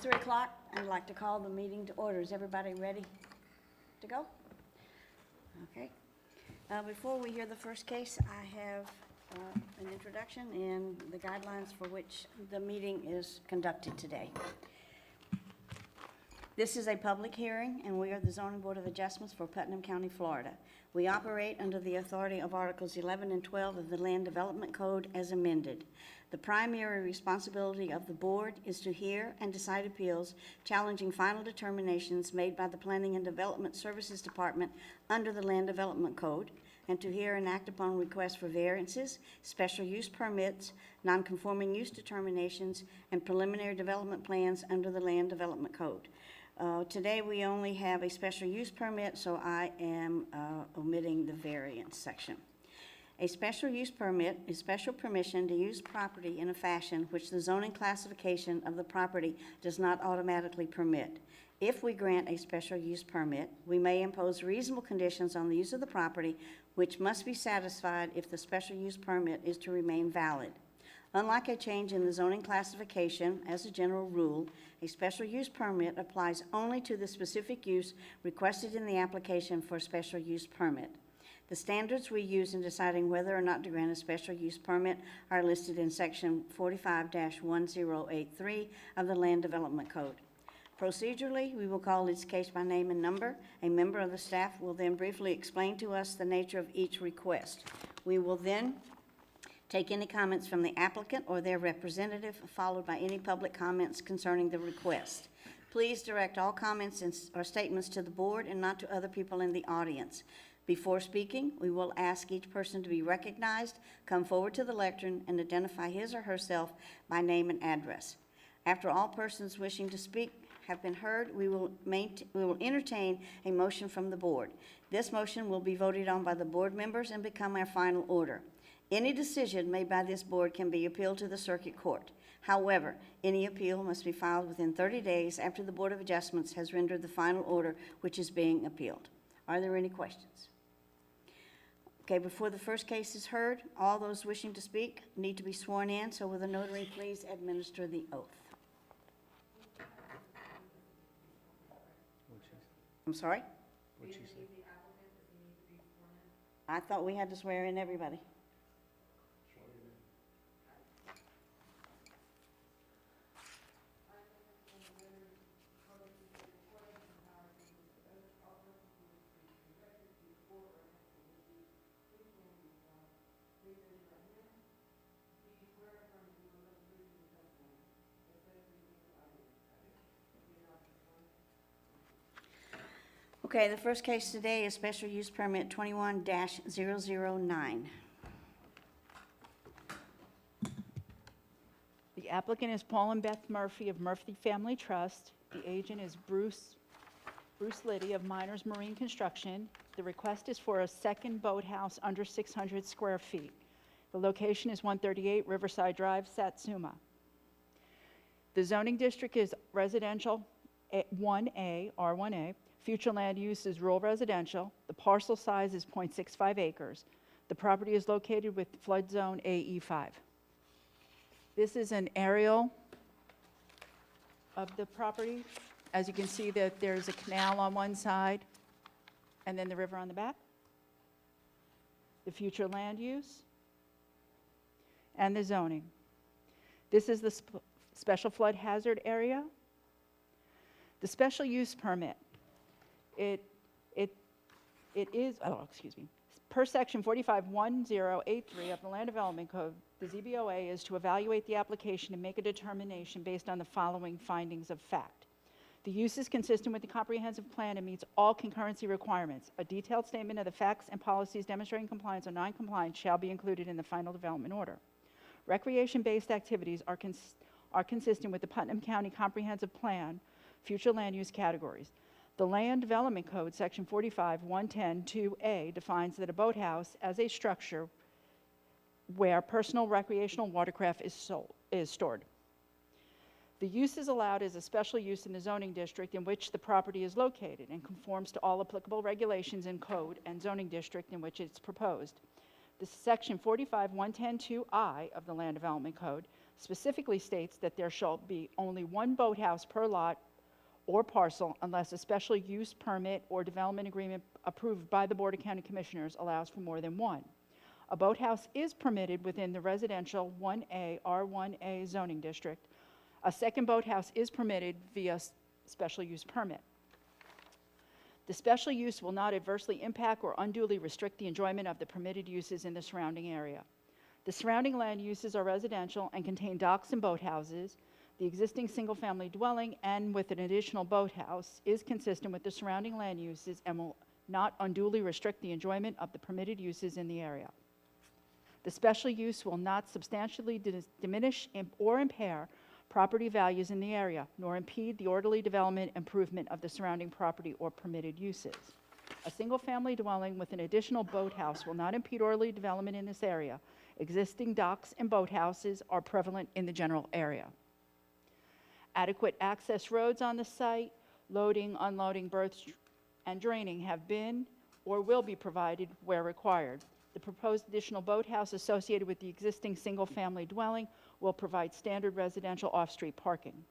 3 o'clock. I'd like to call the meeting to order. Is everybody ready to go? Okay. Before we hear the first case, I have an introduction and the guidelines for which the meeting is conducted today. This is a public hearing, and we are the Zoning Board of Adjustments for Putnam County, Florida. We operate under the authority of Articles 11 and 12 of the Land Development Code as amended. The primary responsibility of the board is to hear and decide appeals challenging final determinations made by the Planning and Development Services Department under the Land Development Code, and to hear and act upon requests for variances, special use permits, non-conforming use determinations, and preliminary development plans under the Land Development Code. Today we only have a special use permit, so I am omitting the variance section. A special use permit is special permission to use property in a fashion which the zoning classification of the property does not automatically permit. If we grant a special use permit, we may impose reasonable conditions on the use of the property which must be satisfied if the special use permit is to remain valid. Unlike a change in the zoning classification, as a general rule, a special use permit applies only to the specific use requested in the application for a special use permit. The standards we use in deciding whether or not to grant a special use permit are listed in Section 45-1083 of the Land Development Code. Procedurally, we will call each case by name and number. A member of the staff will then briefly explain to us the nature of each request. We will then take any comments from the applicant or their representative, followed by any public comments concerning the request. Please direct all comments or statements to the board and not to other people in the audience. Before speaking, we will ask each person to be recognized, come forward to the lectern, and identify his or herself by name and address. After all persons wishing to speak have been heard, we will entertain a motion from the board. This motion will be voted on by the board members and become our final order. Any decision made by this board can be appealed to the circuit court. However, any appeal must be filed within 30 days after the Board of Adjustments has rendered the final order which is being appealed. Are there any questions? Okay, before the first case is heard, all those wishing to speak need to be sworn in, so will the notary please administer the oath. I'm sorry? What'd she say? I thought we had to swear in everybody. Okay, the first case today is Special Use Permit 21-009. The applicant is Paul and Beth Murphy of Murphy Family Trust. The agent is Bruce Liddy of Miners Marine Construction. The request is for a second boathouse under 600 square feet. The location is 138 Riverside Drive, Satsuma. The zoning district is residential 1A, R1A. Future land use is rural residential. The parcel size is 0.65 acres. The property is located with flood zone AE5. This is an aerial of the property. As you can see, that there's a canal on one side and then the river on the back. The future land use and the zoning. This is the special flood hazard area. The special use permit. It is, per section 45-1083 of the Land Development Code, the ZBOA is to evaluate the application and make a determination based on the following findings of fact. The use is consistent with the comprehensive plan and meets all concurrency requirements. A detailed statement of the facts and policies demonstrating compliance or non-compliance shall be included in the final development order. Recreation-based activities are consistent with the Putnam County Comprehensive Plan, future land use categories. The Land Development Code, section 45-110-2A, defines that a boathouse as a structure where personal recreational watercraft is stored. The use is allowed as a special use in the zoning district in which the property is located and conforms to all applicable regulations in code and zoning district in which it's proposed. The section 45-110-2I of the Land Development Code specifically states that there shall be only one boathouse per lot or parcel unless a special use permit or development agreement approved by the Board of County Commissioners allows for more than one. A boathouse is permitted within the residential 1A R1A zoning district. A second boathouse is permitted via special use permit. The special use will not adversely impact or unduly restrict the enjoyment of the permitted uses in the surrounding area. The surrounding land uses are residential and contain docks and boathouses. The existing single-family dwelling and with an additional boathouse is consistent with the surrounding land uses and will not unduly restrict the enjoyment of the permitted uses in the area. The special use will not substantially diminish or impair property values in the area, nor impede the orderly development improvement of the surrounding property or permitted uses. A single-family dwelling with an additional boathouse will not impede orderly development in this area. Existing docks and boathouses are prevalent in the general area. Adequate access roads on the site, loading, unloading, berths, and draining have been or will be provided where required. The proposed additional boathouse associated with the existing single-family dwelling will provide standard residential off-street parking.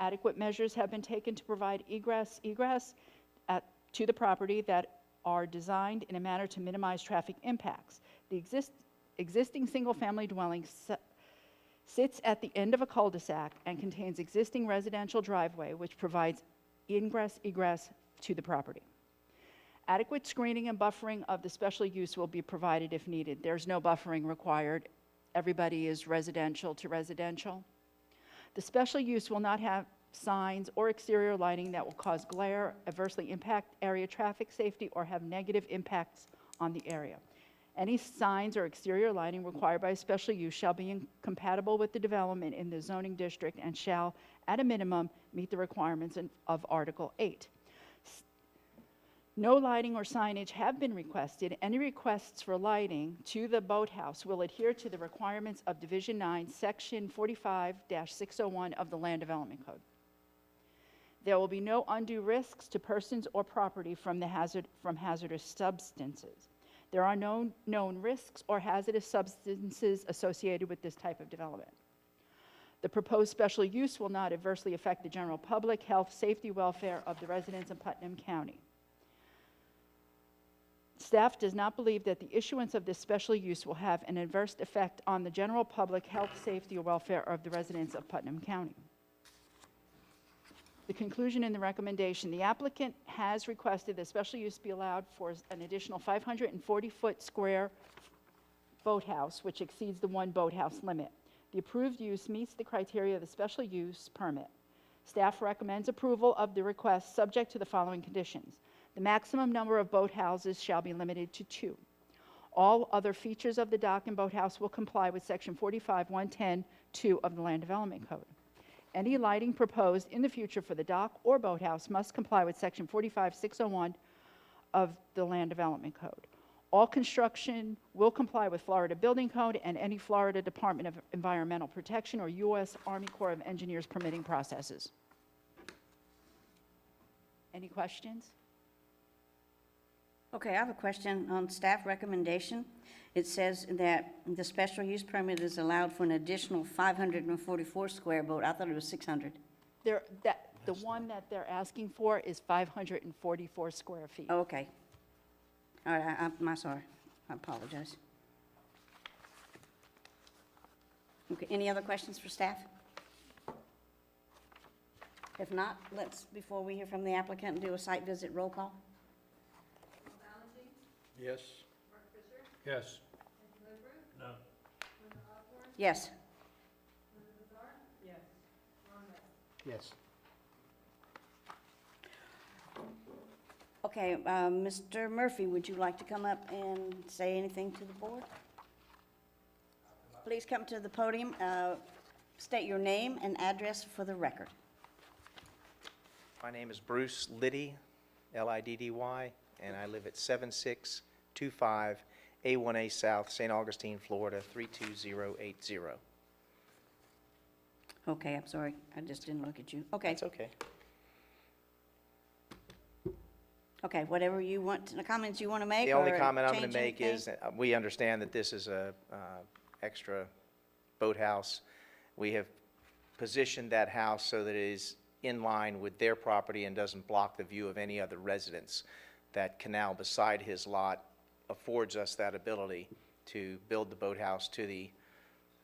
Adequate measures have been taken to provide egress to the property that are designed in a manner to minimize traffic impacts. The existing single-family dwelling sits at the end of a cul-de-sac and contains existing residential driveway which provides egress to the property. Adequate screening and buffering of the special use will be provided if needed. There's no buffering required. Everybody is residential to residential. The special use will not have signs or exterior lighting that will cause glare, adversely impact area traffic safety, or have negative impacts on the area. Any signs or exterior lighting required by a special use shall be compatible with the development in the zoning district and shall, at a minimum, meet the requirements of Article 8. No lighting or signage have been requested. Any requests for lighting to the boathouse will adhere to the requirements of Division 9, Section 45-601 of the Land Development Code. There will be no undue risks to persons or property from hazardous substances. There are no known risks or hazardous substances associated with this type of development. The proposed special use will not adversely affect the general public, health, safety, welfare of the residents of Putnam County. Staff does not believe that the issuance of this special use will have an adverse effect on the general public, health, safety, or welfare of the residents of Putnam County. The conclusion in the recommendation, the applicant has requested that special use be allowed for an additional 540-foot square boathouse, which exceeds the one boathouse limit. The approved use meets the criteria of the special use permit. Staff recommends approval of the request subject to the following conditions. The maximum number of boathouses shall be limited to 2. All other features of the dock and boathouse will comply with Section 45-110-2 of the Land Development Code. Any lighting proposed in the future for the dock or boathouse must comply with Section 45-601 of the Land Development Code. All construction will comply with Florida Building Code and any Florida Department of Environmental Protection or U.S. Army Corps of Engineers permitting processes. Any questions? Okay, I have a question on staff recommendation. It says that the special use permit is allowed for an additional 544 square boat. I thought it was 600. The one that they're asking for is 544 square feet. Oh, okay. All right, I'm sorry. I apologize. Okay, any other questions for staff? If not, let's, before we hear from the applicant, do a site visit roll call. Yes. Yes. No. Yes. Yes. Okay, Mr. Murphy, would you like to come up and say anything to the board? Please come to the podium, state your name and address for the record. My name is Bruce Liddy, L-I-D-D-Y, and I live at 7625 A1A South, St. Augustine, Florida, 32080. Okay, I'm sorry, I just didn't look at you. Okay, That's okay. okay, whatever you want, the comments you want to make, The only or comment I'm going change to make anything? is that we understand that this is a extra boathouse We have positioned that house so that it is in line with their property and doesn't block the view of any other residents. That canal beside his lot affords us that ability to build the boathouse to the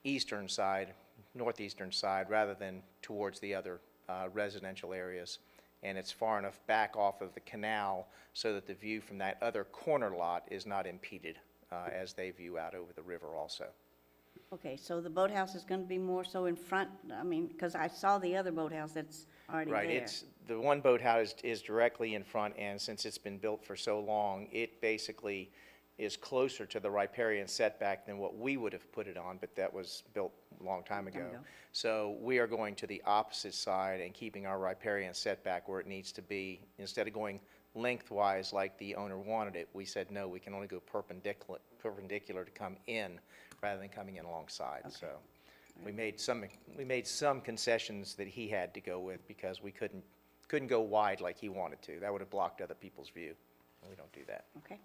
eastern side, northeastern side, rather than towards the other residential areas. And it's far enough back off of the canal so that the view from that other corner lot is not impeded as they view out over the river also. Okay, so the boathouse is going to be more so in front, I mean, because I saw the other boathouse that's already there. Right, it's, the one boathouse is directly in front, and since it's been built for so long, it basically is closer to the riparian setback than what we would have put it on, but that was built a long time ago. So we are going to the opposite side and keeping our riparian setback where it needs to be. Instead of going lengthwise like the owner wanted it, we said, no, we can only go perpendicular to come in rather than coming in alongside. Okay. So we made some concessions that he had to go with because we couldn't go wide like he wanted to. That would have blocked other people's view. We don't do that. Okay.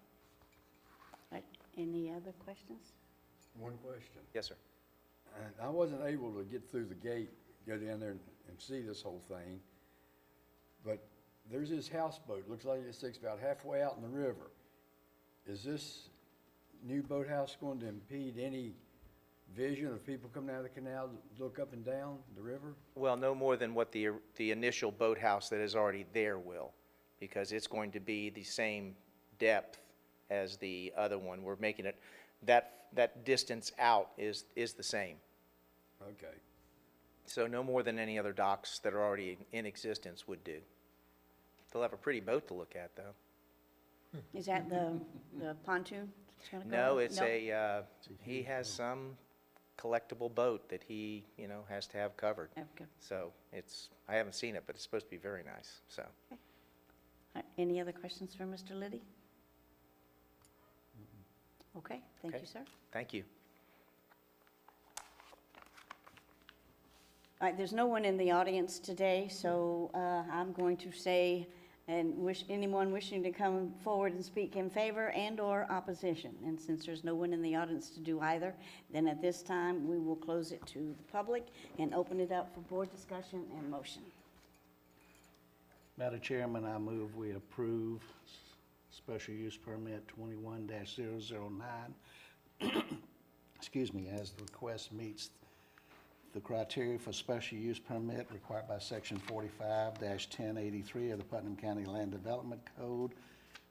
All right, any other questions? One question. Yes, sir. And I wasn't able to get through the gate, go down there and see this whole thing, but there's this houseboat, looks like it sticks about halfway out in the river. Is this new boathouse going to impede any vision of people coming out of the canal to look up and down the river? Well, no more than what the initial boathouse that is already there will, because it's going to be the same depth as the other one. We're making it, that distance out is the same. Okay. So no more than any other docks that are already in existence would do. They'll have a pretty boat to look at, though. Is that the pontoon that's going to go? No, it's he has some collectible boat that he, has to have covered. Okay. So I haven't seen it, but it's supposed to be very nice, so. All right, any other questions for Mr. Liddy? Okay, thank Okay. you, sir. Thank you. All right, there's no one in the audience today, so I'm going to say, and wish anyone wishing to come forward and speak in favor and/or opposition. And since there's no one in the audience to do either, then at this time, we will close it to the public and open it up for board discussion and motion. Madam Chairman, I move we approve special use permit 21-009, excuse me, as the request meets the criteria for special use permit required by section 45-1083 of the Putnam County Land Development Code,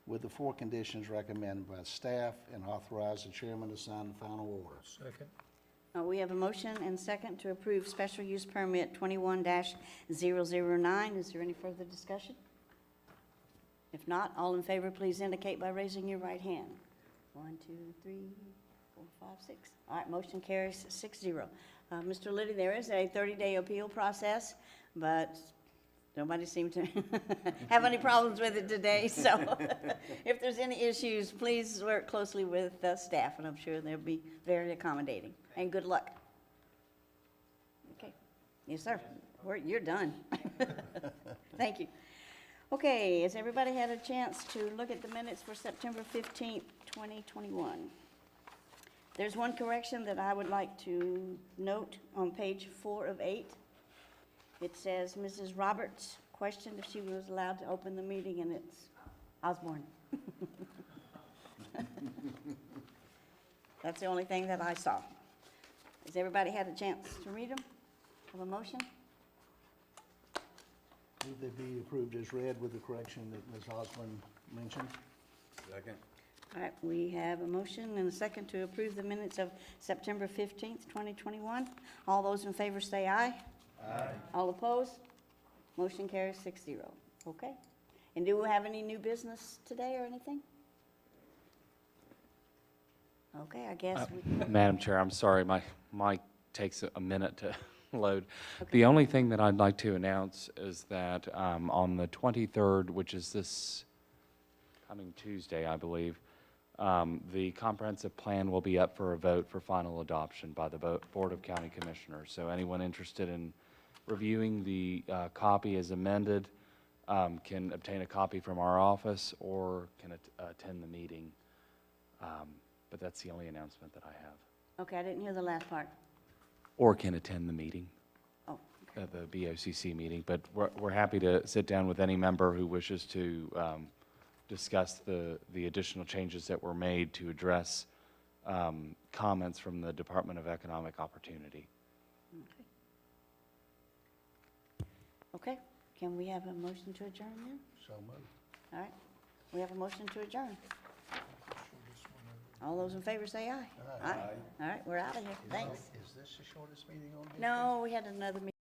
with the 4 conditions recommended by staff, and authorize the chairman to sign the final order. Second. We have a motion and second to approve special use permit 21-009. Is there any further discussion? If not, all in favor, please indicate by raising your right hand. 1, 2, 3, 4, 5, 6. All right, motion carries 6-0. Mr. Liddy, there is a 30-day appeal process, but nobody seemed to have any problems with it today. So if there's any issues, please work closely with staff, and I'm sure they'll be very accommodating. And good luck. Okay. Yes, sir. You're done. Thank you. Okay, has everybody had a chance to look at the minutes for September 15th, 2021? There's one correction that I would like to note on page 4 of 8. It says, Mrs. Roberts questioned if she was allowed to open the meeting, and it's Osborne. That's the only thing that I saw. Has everybody had a chance to read them? Have a motion? Move they be approved as read with the correction that Ms. Osborne mentioned. Second. All right, we have a motion and a second to approve the minutes of September 15th, 2021. All those in favor say aye. Aye. All opposed? Motion carries 6-0. Okay. And do we have any new business today or anything? Okay, I guess we... Madam Chair, I'm sorry, my mic takes a minute to load. Okay. The only thing that I'd like to announce is that on the 23rd, which is this coming Tuesday, I believe, the comprehensive plan will be up for a vote for final adoption by the Board of County Commissioners. So anyone interested in reviewing the copy as amended can obtain a copy from our office or can attend the meeting. But that's the only announcement that I have. Okay, I didn't hear the last part. or can attend the meeting, Oh, okay. the BOCC meeting. But we're happy to sit down with any member who wishes to discuss the additional changes that were made to address comments from the Department of Economic Opportunity. Okay, can we have a motion to adjourn then? So moved. All right, we have a motion to adjourn. All those in favor say aye. Aye. All right, we're out of here. Thanks. Is this the shortest meeting on here? No, we had another meeting.